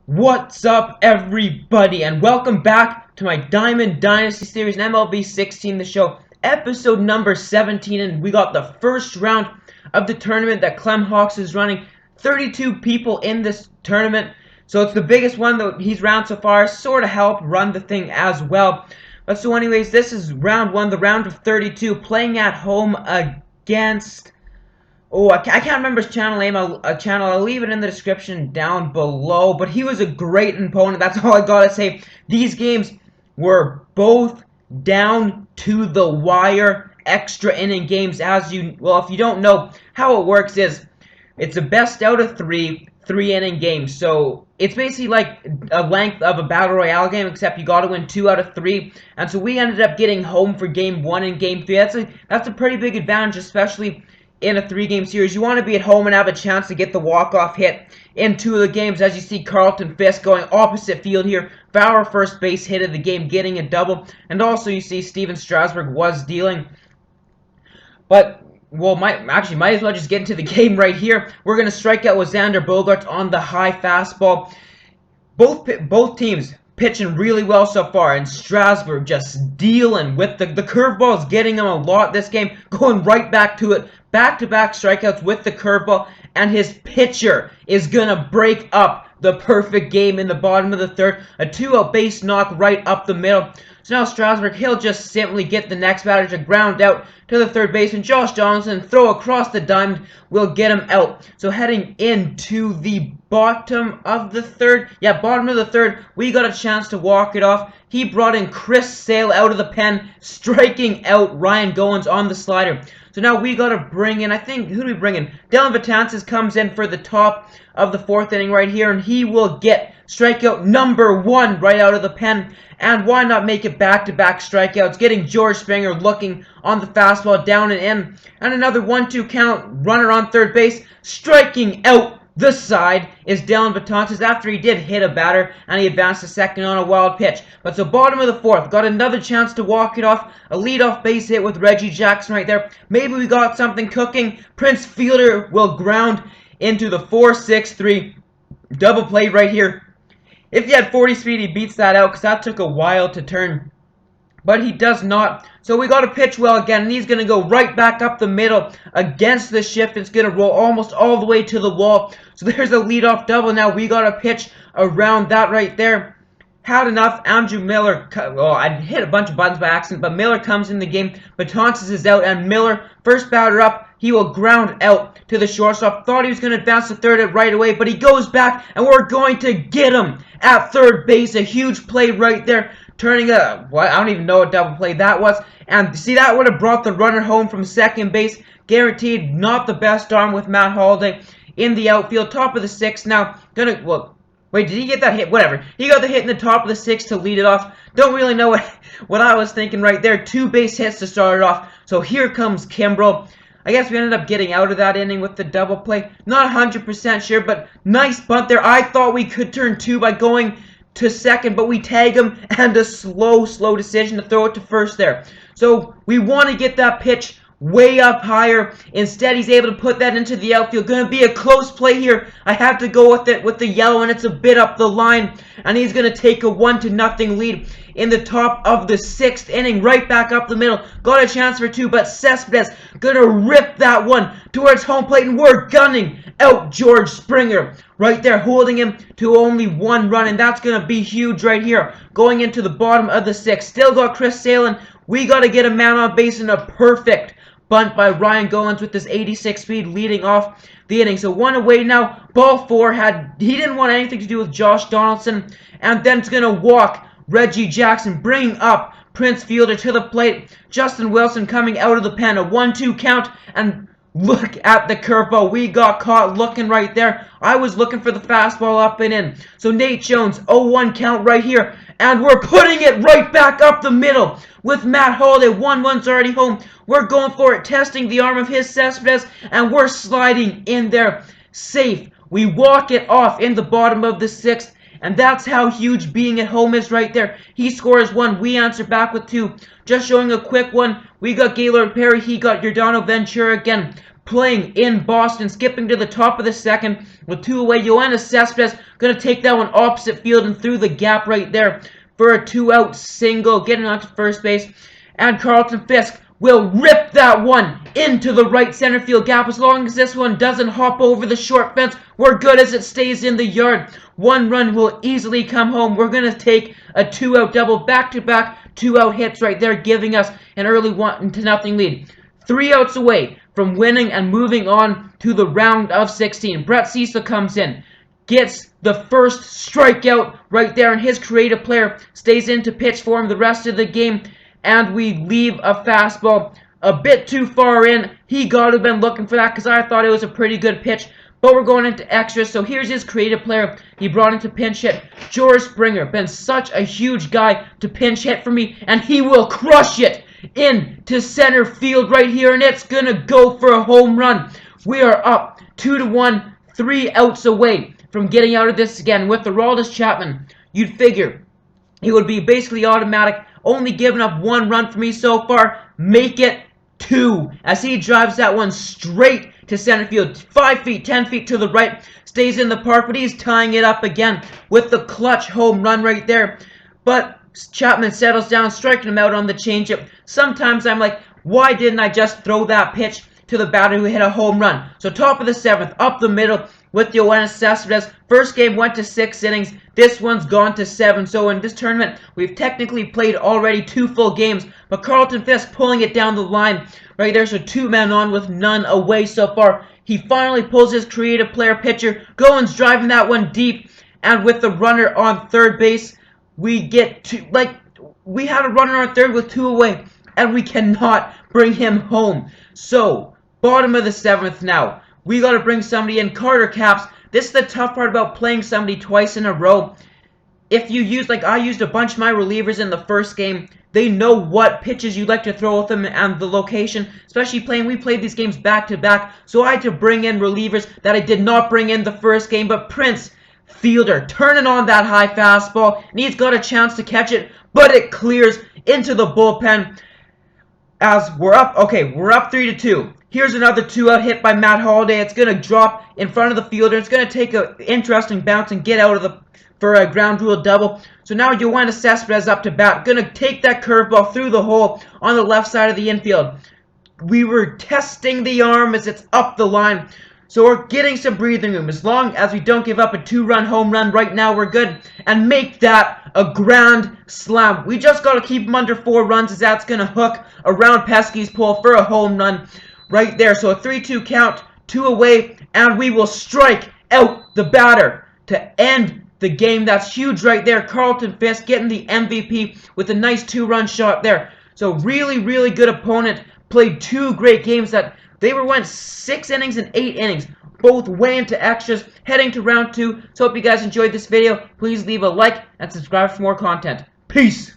What's up, everybody, and welcome back to my Diamond Dynasty series in MLB 16, the show, episode number 17, and we got the first round of the tournament that Clem Hawks is running. 32 people in this tournament, so it's the biggest one that he's run so far, sort of helped run the thing as well. But so anyways, this is round 1, the round of 32, playing at home against... Oh, I can't remember his channel name. I'll leave it in the description down below. But he was a great opponent. That's all I gotta say. These games were both down to the wire, extra inning games. If you don't know how it works, it's a best out of three inning games. So it's basically like a length of a battle royale game, except you got to win 2 out of 3. And so we ended up getting home for game 1 and game 3. That's a pretty big advantage, especially in a 3-game series. You want to be at home and have a chance to get the walk-off hit in 2 of the games. As you see, Carlton Fisk going opposite field here. Bauer, first base hit of the game, getting a double. And also you see Steven Strasburg was dealing. But, well, might as well just get into the game right here. We're going to strike out with Xander Bogaerts on the high fastball. Both teams pitching really well so far, and Strasburg just dealing with the curveball is getting him a lot this game, going right back to it. Back-to-back strikeouts with the curveball, and his pitcher is going to break up the perfect game in the bottom of the third. A 2-out base knock right up the middle. So now Strasburg, he'll just simply get the next batter to ground out to the third baseman. Josh Donaldson, throw across the diamond, will get him out. So heading into the bottom of the third, we got a chance to walk it off. He brought in Chris Sale out of the pen, striking out Ryan Goins on the slider. So now we got to bring in, who do we bring in? Dellin Betances comes in for the top of the 4th inning right here, and he will get strikeout number 1 right out of the pen. And why not make it back-to-back strikeouts? Getting George Springer looking on the fastball down and in. And another 1-2 count, runner on third base, striking out the side is Dellin Betances after he did hit a batter and he advanced to second on a wild pitch. But so bottom of the 4th, got another chance to walk it off. A leadoff base hit with Reggie Jackson right there. Maybe we got something cooking. Prince Fielder will ground into the 4-6-3 double play right here. If he had 40 speed, he beats that out because that took a while to turn. But he does not. So we got to pitch well again, and he's going to go right back up the middle against the shift. It's going to roll almost all the way to the wall. So there's a leadoff double. Now we got to pitch around that right there. Had enough. Andrew Miller, I hit a bunch of buttons by accident, but Miller comes in the game. Betances is out, and Miller, first batter up, he will ground out to the shortstop. Thought he was going to advance to third right away, but he goes back, and we're going to get him at third base. A huge play right there. Turning I don't even know what double play that was. And see, that would have brought the runner home from second base. Guaranteed, not the best arm with Matt Holliday in the outfield. Top of the 6th now. Wait, did he get that hit? Whatever. He got the hit in the top of the 6th to lead it off. Don't really know what I was thinking right there. 2 base hits to start it off. So here comes Kimbrel. I guess we ended up getting out of that inning with the double play. Not 100% sure, but nice bunt there. I thought we could turn 2 by going to second, but we tag him, and a slow decision to throw it to first there. So we want to get that pitch way up higher. Instead, he's able to put that into the outfield. Going to be a close play here. I have to go with it with the yellow, and it's a bit up the line. And he's going to take a 1-0 lead in the top of the 6th inning. Right back up the middle. Got a chance for 2, but Cespedes going to rip that one towards home plate, and we're gunning out George Springer. Right there, holding him to only 1 run, and that's going to be huge right here. Going into the bottom of the 6th. Still got Chris Sale. We got to get a man on base, in a perfect bunt by Ryan Goins with his 86 speed leading off the inning. So 1 away now. Ball 4 he didn't want anything to do with Josh Donaldson. And then it's going to walk Reggie Jackson, bringing up Prince Fielder to the plate. Justin Wilson coming out of the pen. A 1-2 count, and look at the curveball. We got caught looking right there. I was looking for the fastball up and in. So Nate Jones, 0-1 count right here. And we're putting it right back up the middle with Matt Holliday. 1-1's already home. We're going for it, testing the arm of his Cespedes, and we're sliding in there safe. We walk it off in the bottom of the 6th, and that's how huge being at home is right there. He scores 1. We answer back with 2. Just showing a quick one. We got Gaylord Perry. He got Giordano Ventura again. playing in Boston, skipping to the top of the second with 2 away. Yoenis Cespedes going to take that one opposite field and through the gap right there for a 2-out single, getting onto first base. And Carlton Fisk will rip that one into the right center field gap. As long as this one doesn't hop over the short fence, we're good as it stays in the yard. 1 run will easily come home. We're going to take a 2-out double, back-to-back 2-out hits right there, giving us an early 1-0 lead. 3 outs away from winning and moving on to the round of 16. Brett Cecil comes in, gets the first strikeout right there, and his creative player stays in to pitch for him the rest of the game, and we leave a fastball a bit too far in. He got to have been looking for that because I thought it was a pretty good pitch, but we're going into extras. So here's his creative player he brought in to pinch hit, George Springer. Been such a huge guy to pinch hit for me, and he will crush it into center field right here, and it's gonna go for a home run. We are up 2-1, 3 outs away from getting out of this again. With Aroldis Chapman, you'd figure he would be basically automatic, only giving up 1 run for me so far. Make it 2 as he drives that one straight to center field, 5 feet, 10 feet to the right, stays in the park, but he's tying it up again with the clutch home run right there. But Chapman settles down, striking him out on the changeup. Sometimes I'm like, why didn't I just throw that pitch to the batter who hit a home run? So top of the 7th, up the middle with Yoenis Cespedes. First game went to 6 innings. This one's gone to 7. So in this tournament, we've technically played already 2 full games. But Carlton Fisk pulling it down the line right there. So 2 men on with none away so far. He finally pulls his creative player pitcher. Goins driving that one deep. And with the runner on third base, we get to, we had a runner on third with 2 away, and we cannot bring him home. So, bottom of the 7th now. We got to bring somebody in. Carter Capps. This is the tough part about playing somebody twice in a row. If you use, I used a bunch of my relievers in the first game, they know what pitches you like to throw with them and the location, especially we played these games back-to-back, so I had to bring in relievers that I did not bring in the first game. But Prince Fielder turning on that high fastball, and he's got a chance to catch it, but it clears into the bullpen as we're up. Okay, we're up 3-2. Here's another 2-out hit by Matt Holliday. It's going to drop in front of the fielder. It's going to take an interesting bounce and get out of for a ground rule double. So now Yoenis Cespedes up to bat. Going to take that curveball through the hole on the left side of the infield. We were testing the arm as it's up the line. So we're getting some breathing room. As long as we don't give up a 2-run home run right now, we're good. And make that a grand slam. We just got to keep him under 4 runs as that's going to hook around Pesky's pole for a home run right there. So a 3-2 count, 2 away, and we will strike out the batter to end the game. That's huge right there. Carlton Fisk getting the MVP with a nice 2-run shot there. So really, really good opponent. Played 2 great games that they went 6 innings and 8 innings, both way into extras, heading to round 2. So hope you guys enjoyed this video. Please leave a like and subscribe for more content. Peace!